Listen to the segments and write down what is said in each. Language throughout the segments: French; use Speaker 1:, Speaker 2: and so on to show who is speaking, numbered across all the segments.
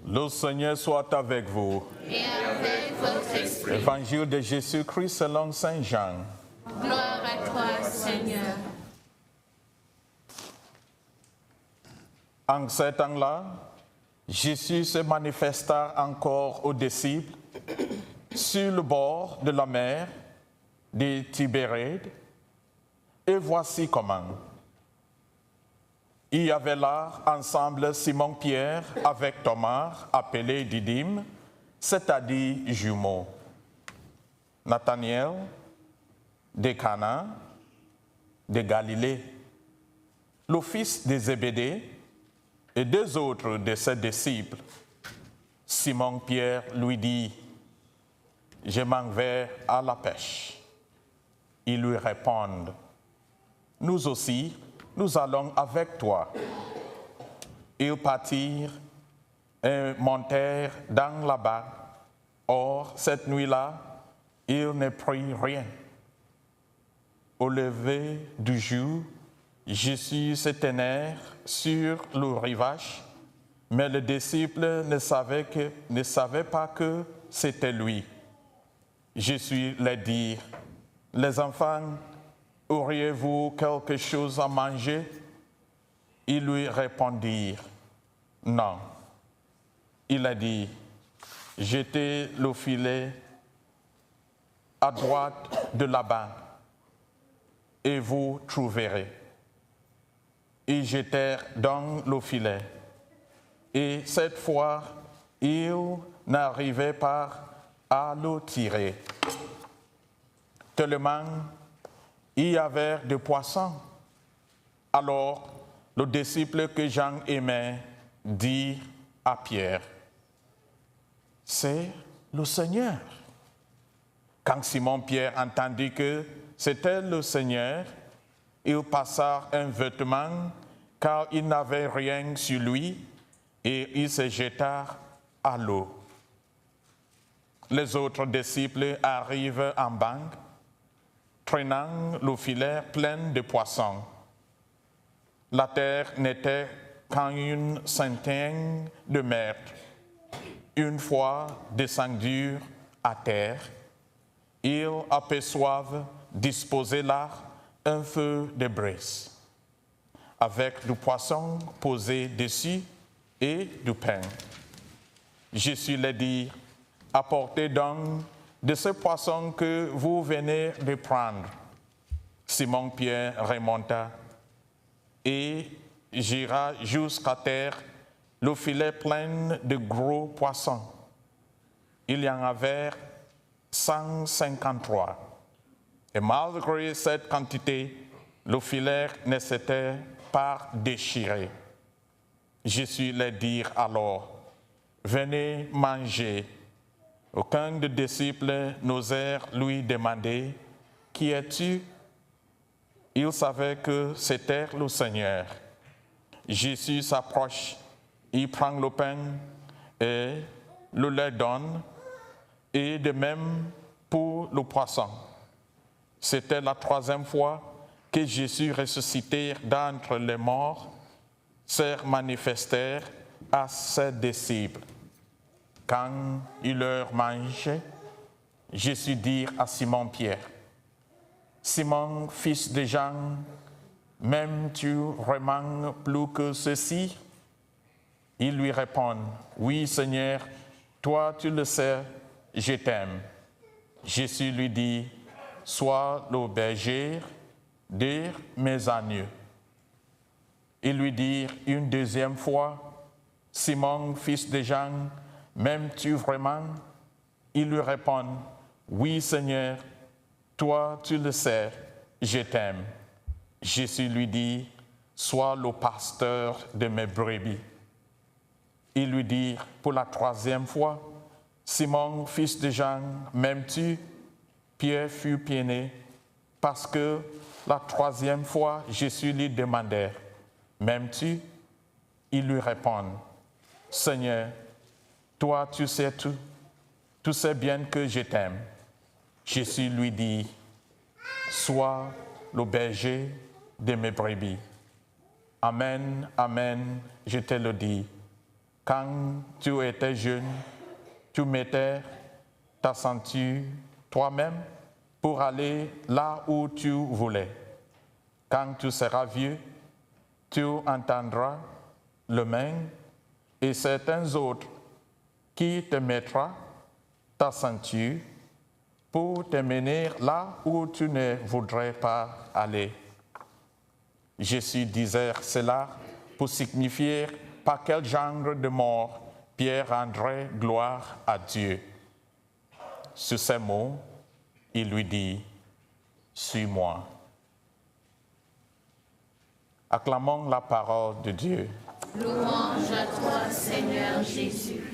Speaker 1: Le Seigneur soit avec vous.
Speaker 2: Et avec votre esprit.
Speaker 1: Évangile de Jésus-Christ selon Saint Jean.
Speaker 2: Gloire à toi, Seigneur.
Speaker 1: En ce temps-là, Jésus se manifesta encore aux disciples sur le bord de la mer de Tibéride. Et voici comment. Il y avait là ensemble Simon-Pierre avec Thomas, appelé Didyme, c'est-à-dire jumeau, Nathanaël de Cana de Galilée, le fils de Zébédée, et deux autres de ses disciples. Simon-Pierre lui dit, « Je m'en vais à la pêche. » Ils lui répondent, « Nous aussi, nous allons avec toi. » Ils partirent et montèrent dans la barque. Or, cette nuit-là, ils ne prirent rien. Au lever du jour, Jésus se tenait sur le rivage, mais les disciples ne savaient pas que c'était lui. Jésus leur dit, « Les enfants, auriez-vous quelque chose à manger ?» Ils lui répondirent, « Non. » Il a dit, « Jetez le filet à droite de la banque, et vous trouverez. » Ils jetèrent donc le filet, et cette fois, ils n'arrivaient pas à le tirer. Tellement il y avait de poissons. Alors, le disciple que Jean aimait dit à Pierre, « C'est le Seigneur. » Quand Simon-Pierre entendit que c'était le Seigneur, il passa un vêtement, car il n'avait rien sur lui, et il se jeta à l'eau. Les autres disciples arrivent en banque, traînant le filet plein de poissons. La terre n'était qu'en une centaine de mètres. Une fois descendus à terre, ils aperçoivent disposé là un feu de brise, avec du poisson posé dessus et du pain. Jésus leur dit, « Apportez donc de ce poisson que vous venez de prendre. » Simon-Pierre remonta et gira jusqu'à terre le filet plein de gros poissons. Il y en avait 153. Et malgré cette quantité, le filet ne s'était pas déchiré. Jésus leur dit alors, « Venez manger. » Aucun des disciples n'osait lui demander, « Qui es-tu » Il savait que c'était le Seigneur. Jésus s'approche, il prend le pain et le leur donne, et de même pour le poisson. C'était la troisième fois que Jésus, ressuscité d'entre les morts, se manifestait à ses disciples. Quand il leur mangeait, Jésus dit à Simon-Pierre, « Simon, fils de Jean, m'aimes-tu vraiment plus que ceci ?» Il lui répond, « Oui, Seigneur, toi tu le sais, je t'aime. » Jésus lui dit, « Sois le berger de mes agneaux. » Il lui dit une deuxième fois, « Simon, fils de Jean, m'aimes-tu vraiment ?» Il lui répond, « Oui, Seigneur, toi tu le sais, je t'aime. » Jésus lui dit, « Sois le pasteur de mes brebis. » Il lui dit pour la troisième fois, « Simon, fils de Jean, m'aimes-tu » Pierre fut peiné parce que la troisième fois, Jésus lui demandait, « M'aimes-tu » Il lui répond, « Seigneur, toi tu sais tout, tu sais bien que je t'aime. » Jésus lui dit, « Sois le berger de mes brebis. Amen, amen, je te le dis. quand tu étais jeune, tu mettais ta ceinture toi-même pour aller là où tu voulais. Quand tu seras vieux, tu entendras le même et certains autres qui te mettra ta ceinture pour te mener là où tu ne voudrais pas aller. Jésus disait cela pour signifier par quel genre de mort Pierre rendrait gloire à Dieu. Sur ces mots, il lui dit, « Suis-moi ». Acclamons la parole de Dieu.
Speaker 2: Louange à toi, Seigneur Jésus.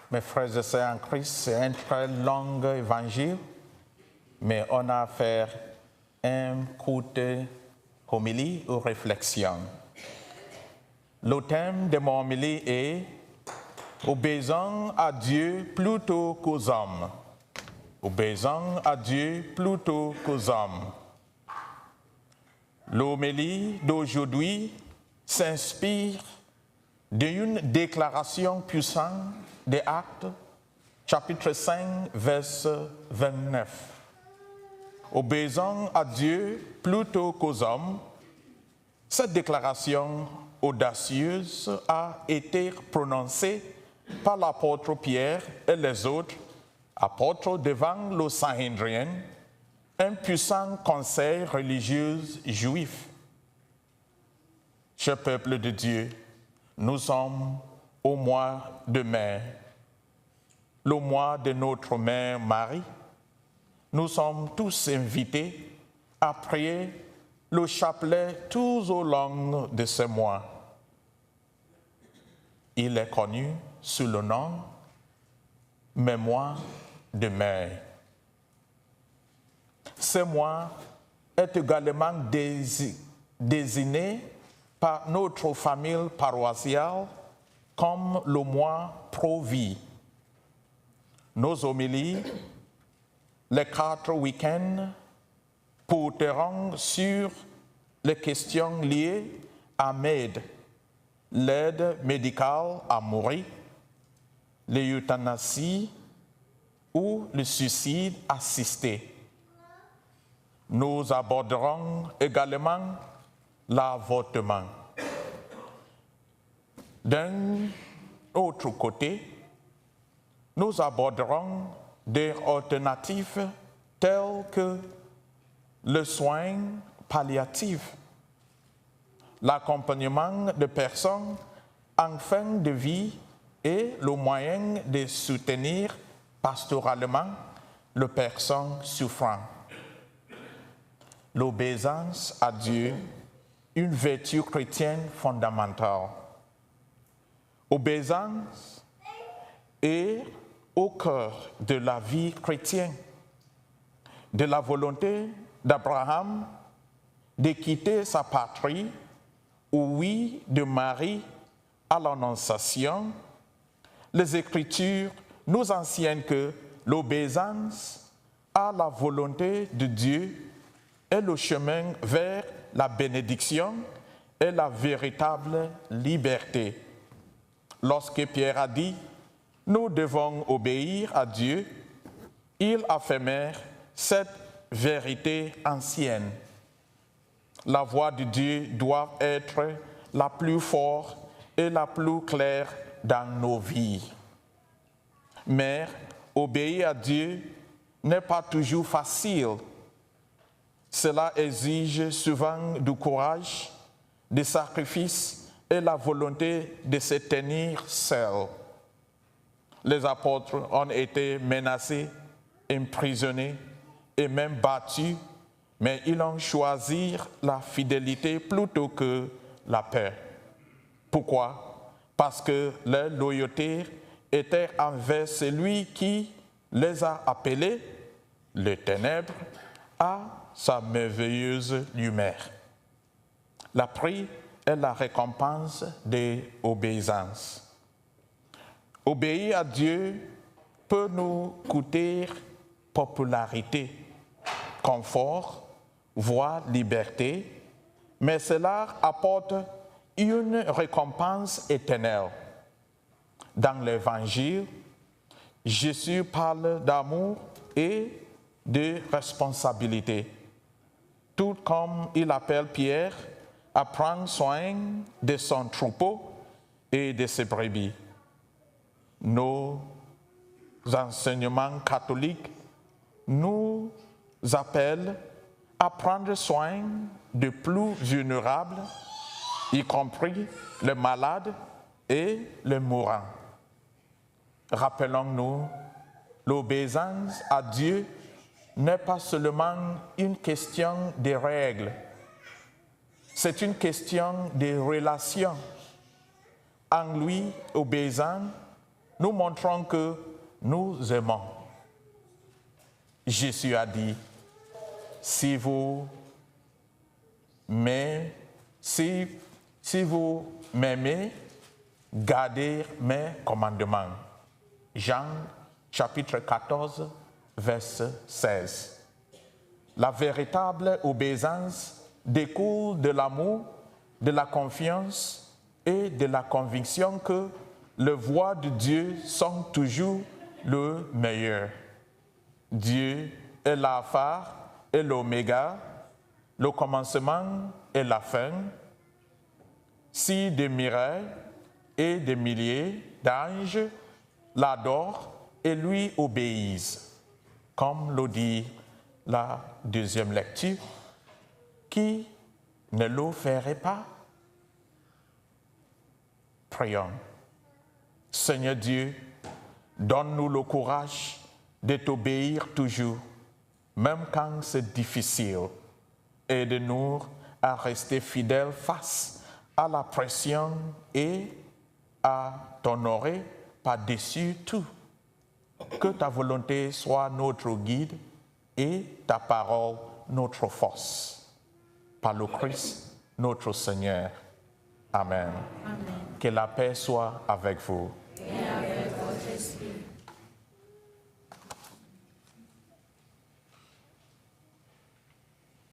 Speaker 1: Mes frères et sœurs en Christ, c'est un très long évangile, mais on a fait une courte homélie ou réflexion. Le thème de mon homélie est « Obéissons à Dieu plutôt qu'aux hommes ». Obéissons à Dieu plutôt qu'aux hommes. L'homélie d'aujourd'hui s'inspire d'une déclaration puissante des Actes, chapitre 5, verset 29. Obéissons à Dieu plutôt qu'aux hommes. Cette déclaration audacieuse a été prononcée par l'apôtre Pierre et les autres apôtres devant le Sanhédrin, un puissant conseil religieux juif. Cher peuple de Dieu, nous sommes au mois de mai, le mois de notre mère Marie. Nous sommes tous invités à prier le chapelet tout au long de ce mois. Il est connu sous le nom Mémoire de mai. Ce mois est également désigné par notre famille paroissiale comme le mois pro-vie. Nos homélies, les 4 week-ends, porteront sur les questions liées à MAID, l'aide médicale à mourir, l'euthanasie ou le suicide assisté. Nous aborderons également l'avortement. D'un autre côté, nous aborderons des alternatives telles que le soin palliatif, l'accompagnement de personnes en fin de vie et le moyen de soutenir pastoralement les personnes souffrant. L'obéissance à Dieu, une vertu chrétienne fondamentale. Obéissance est au cœur de la vie chrétienne, de la volonté d'Abraham de quitter sa patrie, ou oui, de Marie à l'Annonciation. Les Écritures nous enseignent que l'obéissance à la volonté de Dieu est le chemin vers la bénédiction et la véritable liberté. Lorsque Pierre a dit « Nous devons obéir à Dieu », il affirmait cette vérité ancienne. La voix de Dieu doit être la plus forte et la plus claire dans nos vies. Mais obéir à Dieu n'est pas toujours facile. Cela exige souvent du courage, des sacrifices et la volonté de se tenir seul. Les apôtres ont été menacés, emprisonnés et même battus, mais ils ont choisi la fidélité plutôt que la paix. Pourquoi? parce que leur loyauté était envers celui qui les a appelés les ténèbres à sa merveilleuse lumière. La prière est la récompense de l'obéissance. Obéir à Dieu peut nous coûter popularité, confort, voire liberté, mais cela apporte une récompense éternelle. Dans l'Évangile, Jésus parle d'amour et de responsabilité, tout comme il appelle Pierre à prendre soin de son troupeau et de ses brebis. Nos enseignements catholiques nous appellent à prendre soin des plus vulnérables, y compris les malades et les mourants. Rappelons-nous, l'obéissance à Dieu n'est pas seulement une question de règles, c'est une question de relation. En lui obéissant, nous montrons que nous aimons. Jésus a dit, si vous m'aimez, gardez mes commandements. Jean chapitre 14, verset 16. La véritable obéissance découle de l'amour, de la confiance et de la conviction que les voies de Dieu sont toujours le meilleur. Dieu est l'alpha et l'oméga, le commencement et la fin. Si des myriades et des milliers d'anges l'adorent et lui obéissent, comme le dit la deuxième lecture, qui ne le ferait pas? Prions. Seigneur Dieu, donne-nous le courage de t'obéir toujours, même quand c'est difficile. Aide-nous à rester fidèles face à la pression et à t'honorer par-dessus tout. Que ta volonté soit notre guide et ta parole notre force. Par le Christ, notre Seigneur. Amen.
Speaker 2: Amen.
Speaker 1: Que la paix soit avec vous.